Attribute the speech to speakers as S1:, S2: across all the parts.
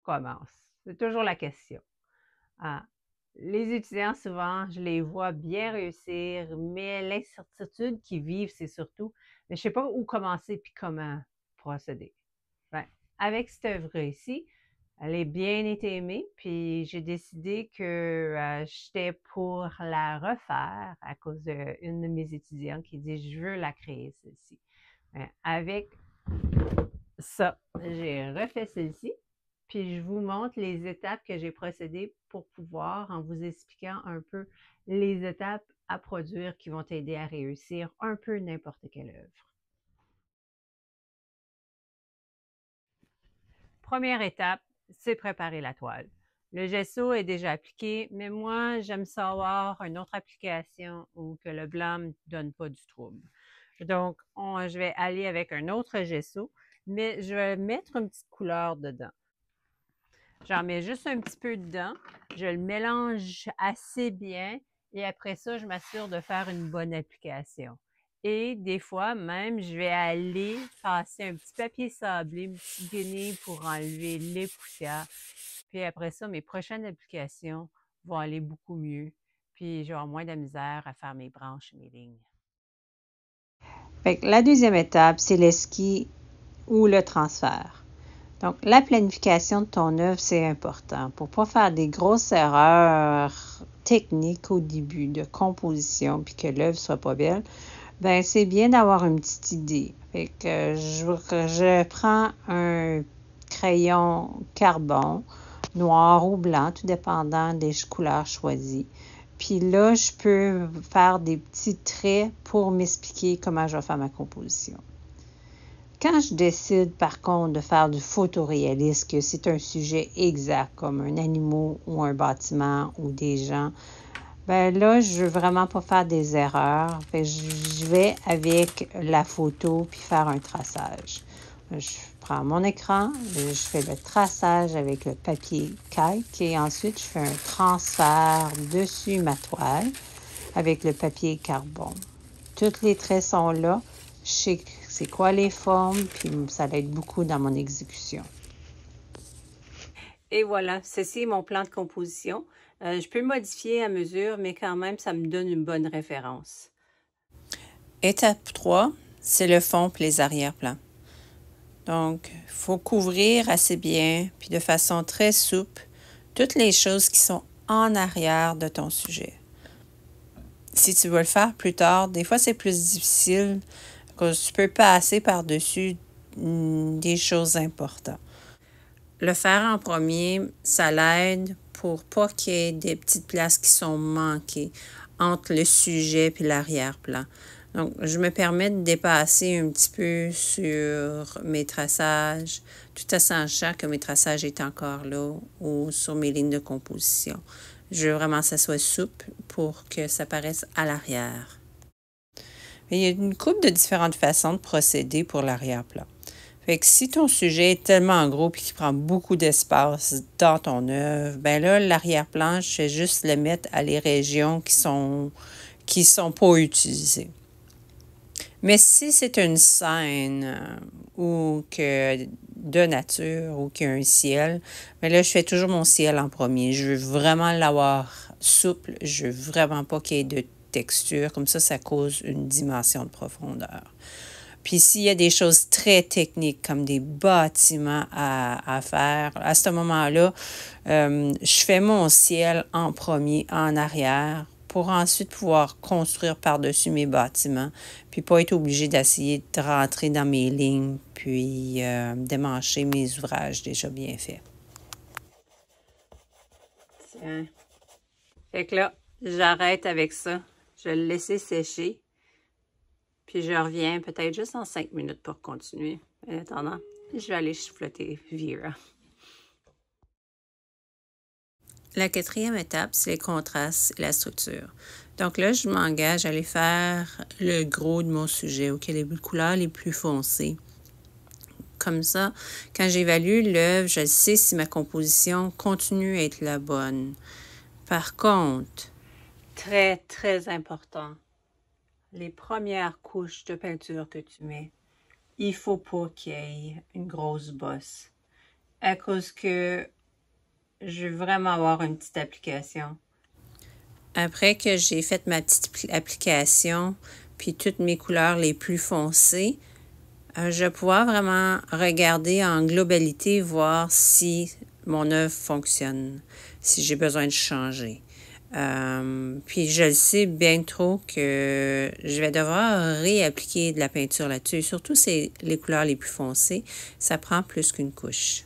S1: commence? C'est toujours la question. Ah, les étudiants, souvent, je les vois bien réussir, mais l'incertitude qu'ils vivent, c'est surtout, mais je ne sais pas où commencer puis comment procéder. Ben, avec cette œuvre ici, elle a bien été aimée, puis j'ai décidé que j'étais pour la refaire à cause d'une de mes étudiantes qui dit je veux la créer celle-ci. Ben, avec ça, j'ai refait celle-ci, puis je vous montre les étapes que j'ai procédées pour pouvoir, en vous expliquant un peu les étapes à produire qui vont t'aider à réussir un peu n'importe quelle œuvre. Première étape, c'est préparer la toile. Le gesso est déjà appliqué, mais moi, j'aime savoir une autre application où que le blanc ne donne pas du trouble. Donc, je vais aller avec un autre gesso, mais je vais mettre une petite couleur dedans. J'en mets juste un petit peu dedans, je le mélange assez bien et après ça, je m'assure de faire une bonne application. Et des fois, même, je vais aller passer un petit papier sablé, une petite guenille pour enlever les poussières. Puis après ça, mes prochaines applications vont aller beaucoup mieux. Puis je vais avoir moins de misère à faire mes branches et mes lignes.
S2: Fait que la deuxième étape, c'est l'esquis ou le transfert. Donc, la planification de ton œuvre, c'est important pour ne pas faire des grosses erreurs techniques au début de composition puis que l'œuvre soit pas belle. Ben, c'est bien d'avoir une petite idée. Fait que je prends un crayon carbone, noir ou blanc, tout dépendant des couleurs choisies. Puis là, je peux faire des petits traits pour m'expliquer comment je vais faire ma composition. Quand je décide, par contre, de faire du photoréalisme, que c'est un sujet exact, comme un animal ou un bâtiment ou des gens, ben là, je veux vraiment pas faire des erreurs. Fait que je vais avec la photo puis faire un traçage. Je prends mon écran, je fais le traçage avec le papier calque et ensuite je fais un transfert dessus ma toile avec le papier carbone. Tous les traits sont là. Je sais c'est quoi les formes, puis ça l'aide beaucoup dans mon exécution.
S1: Et voilà, ceci est mon plan de composition. Je peux le modifier à mesure, mais quand même, ça me donne une bonne référence.
S2: Étape 3, c'est le fond et les arrière-plans. Donc, il faut couvrir assez bien, puis de façon très souple, toutes les choses qui sont en arrière de ton sujet. Si tu veux le faire plus tard, des fois c'est plus difficile parce que tu peux passer par-dessus des choses importantes. Le faire en premier, ça l'aide pour pas qu'il y ait des petites places qui sont manquées entre le sujet et l'arrière-plan. Donc, je me permets de dépasser un petit peu sur mes traçages, tout en sachant que mes traçages est encore là ou sur mes lignes de composition. Je veux vraiment que ça soit souple pour que ça paraisse à l'arrière. Il y a une couple de différentes façons de procéder pour l'arrière-plan. Fait que si ton sujet est tellement gros et qu'il prend beaucoup d'espace dans ton œuvre, ben là, l'arrière-plan, je fais juste le mettre à les régions qui sont pas utilisées. Mais si c'est une scène ou que de nature ou qu'il y a un ciel, ben là, je fais toujours mon ciel en premier. Je veux vraiment l'avoir souple. Je veux vraiment pas qu'il y ait de texture. Comme ça cause une dimension de profondeur. Puis s'il y a des choses très techniques comme des bâtiments à faire, à ce moment-là, je fais mon ciel en premier, en arrière, pour ensuite pouvoir construire par-dessus mes bâtiments, puis pas être obligé d'essayer de rentrer dans mes lignes, puis démancher mes ouvrages déjà bien faits.
S1: Tiens. Fait que là, j'arrête avec ça. Je vais le laisser sécher. Puis je reviens peut-être juste en 5 minutes pour continuer. En attendant, je vais aller flotter Vera.
S2: La quatrième étape, c'est les contrastes et la structure. Donc là, je m'engage à aller faire le gros de mon sujet, auquel les couleurs les plus foncées. Comme ça, quand j'évalue l'œuvre, je sais si ma composition continue à être la bonne. Par contre,
S1: très, très important, les premières couches de peinture que tu mets, il ne faut pas qu'il y ait une grosse bosse.
S2: à cause que je veux vraiment avoir une petite application. Après que j'ai fait ma petite application, puis toutes mes couleurs les plus foncées, je vais pouvoir vraiment regarder en globalité, voir si mon œuvre fonctionne, si j'ai besoin de changer. Puis je le sais bien trop que je vais devoir réappliquer de la peinture là-dessus. Surtout c'est les couleurs les plus foncées, ça prend plus qu'une couche.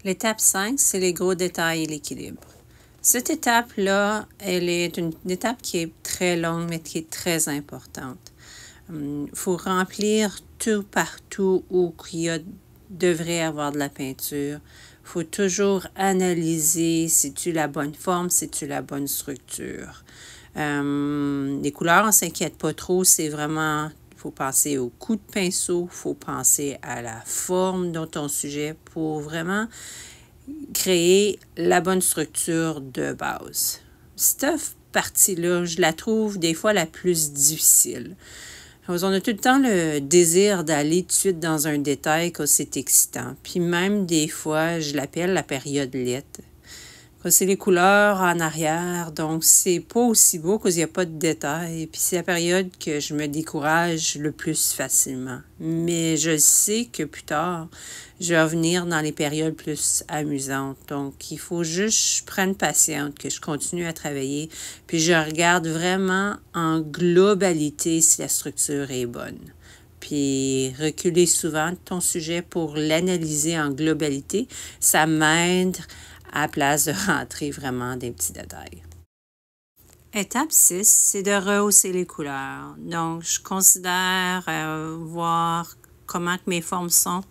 S2: L'étape 5, c'est les gros détails et l'équilibre. Cette étape-là, elle est une étape qui est très longue, mais qui est très importante. Il faut remplir tout partout où il devrait avoir de la peinture. Il faut toujours analyser si tu la bonne forme, si tu la bonne structure. Les couleurs, on ne s'inquiète pas trop, c'est vraiment... Il faut penser au coup de pinceau, il faut penser à la forme de ton sujet pour vraiment créer la bonne structure de base. Cette partie-là, je la trouve des fois la plus difficile. On a tout le temps le désir d'aller tout de suite dans un détail quand c'est excitant. Puis même des fois, je l'appelle la période lette. C'est les couleurs en arrière, donc c'est pas aussi beau parce qu'il n'y a pas de détails. Puis c'est la période que je me décourage le plus facilement. Mais je sais que plus tard, je vais revenir dans les périodes plus amusantes. Donc il faut juste que je prenne patience, que je continue à travailler. Puis je regarde vraiment en globalité si la structure est bonne. Puis reculer souvent ton sujet pour l'analyser en globalité, ça m'aide à la place de rentrer vraiment des petits détails. Étape 6, c'est de rehausser les couleurs. Donc, je considère voir comment que mes formes sont.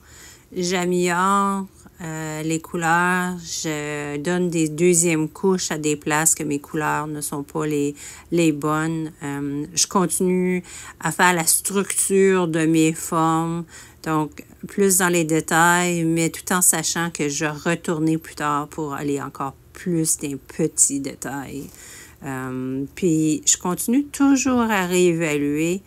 S2: J'améliore les couleurs. Je donne des deuxièmes couches à des places que mes couleurs ne sont pas les bonnes. Je continue à faire la structure de mes formes. Donc, plus dans les détails, mais tout en sachant que je vais retourner plus tard pour aller encore plus dans les petits détails. Puis, je continue toujours à réévaluer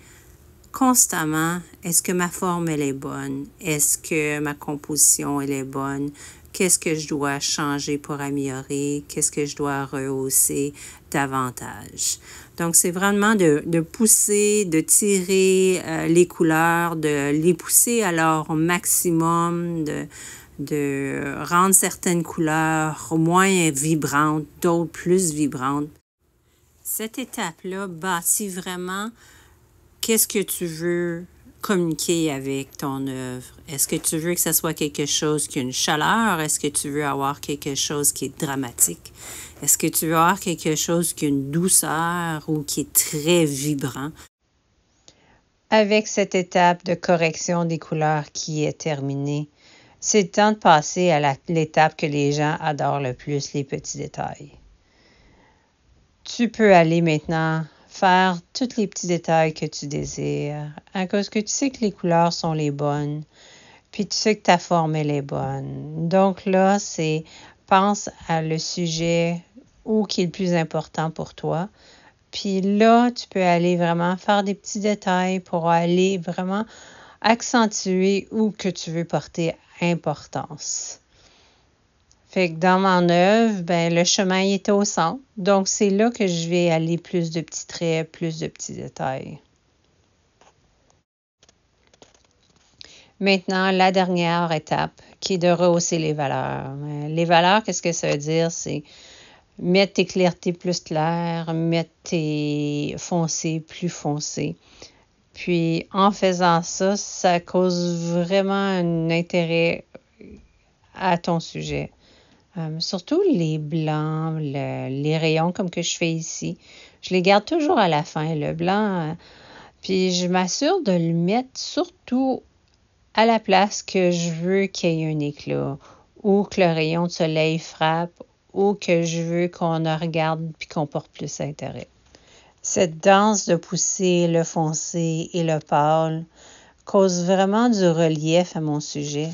S2: constamment, est-ce que ma forme, elle est bonne? Est-ce que ma composition, elle est bonne? Qu'est-ce que je dois changer pour améliorer? Qu'est-ce que je dois rehausser davantage? Donc, c'est vraiment de pousser, de tirer les couleurs, de les pousser à leur maximum, de rendre certaines couleurs moins vibrantes, d'autres plus vibrantes. Cette étape-là bâtit vraiment qu'est-ce que tu veux communiquer avec ton œuvre. Est-ce que tu veux que ce soit quelque chose qui a une chaleur? Est-ce que tu veux avoir quelque chose qui est dramatique? Est-ce que tu veux avoir quelque chose qui a une douceur ou qui est très vibrant? Avec cette étape de correction des couleurs qui est terminée, c'est le temps de passer à l'étape que les gens adorent le plus, les petits détails. Tu peux aller maintenant faire tous les petits détails que tu désires, à cause que tu sais que les couleurs sont les bonnes, puis tu sais que ta forme, elle est bonne. Donc là, pense à le sujet où qui est le plus important pour toi. Puis là, tu peux aller vraiment faire des petits détails pour aller vraiment accentuer où que tu veux porter importance. Fait que dans mon œuvre, le chemin est au centre. Donc, c'est là que je vais aller plus de petits traits, plus de petits détails. Maintenant, la dernière étape, qui est de rehausser les valeurs. Les valeurs, qu'est-ce que ça veut dire? C'est mettre tes clartés plus claires, mettre tes foncés plus foncés. Puis, en faisant ça, ça cause vraiment un intérêt à ton sujet. Surtout les blancs, les rayons comme que je fais ici. Je les garde toujours à la fin, le blanc. Puis je m'assure de le mettre surtout à la place que je veux qu'il y ait un éclat, ou que le rayon de soleil frappe, ou que je veux qu'on regarde puis qu'on porte plus intérêt. Cette danse de pousser le foncé et le pâle cause vraiment du relief à mon sujet.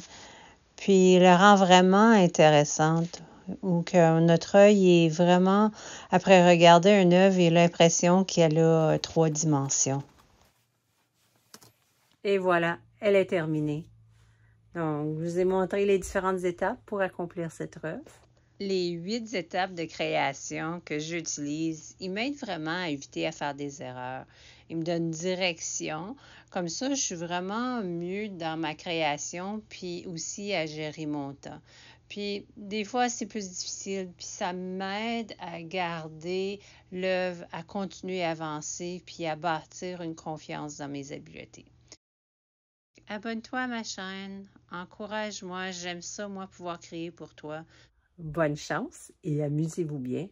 S2: Puis le rend vraiment intéressante, ou que notre œil est vraiment, après regarder une œuvre, il a l'impression qu'elle a 3 dimensions. Et voilà, elle est terminée.
S1: Donc, je vous ai montré les différentes étapes pour accomplir cette œuvre.
S2: Les 8 étapes de création que j'utilise, ils m'aident vraiment à éviter à faire des erreurs. Ils me donnent une direction. Comme ça, je suis vraiment mieux dans ma création, puis aussi à gérer mon temps. Puis des fois, c'est plus difficile, puis ça m'aide à garder l'œuvre, à continuer à avancer, puis à bâtir une confiance dans mes habiletés. Abonne-toi à ma chaîne, encourage-moi, j'aime ça, moi, pouvoir créer pour toi.
S1: Bonne chance et amusez-vous bien.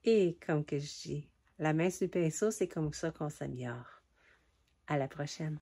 S1: Et comme que je dis, la main sur le pinceau, c'est comme ça qu'on s'améliore. À la prochaine.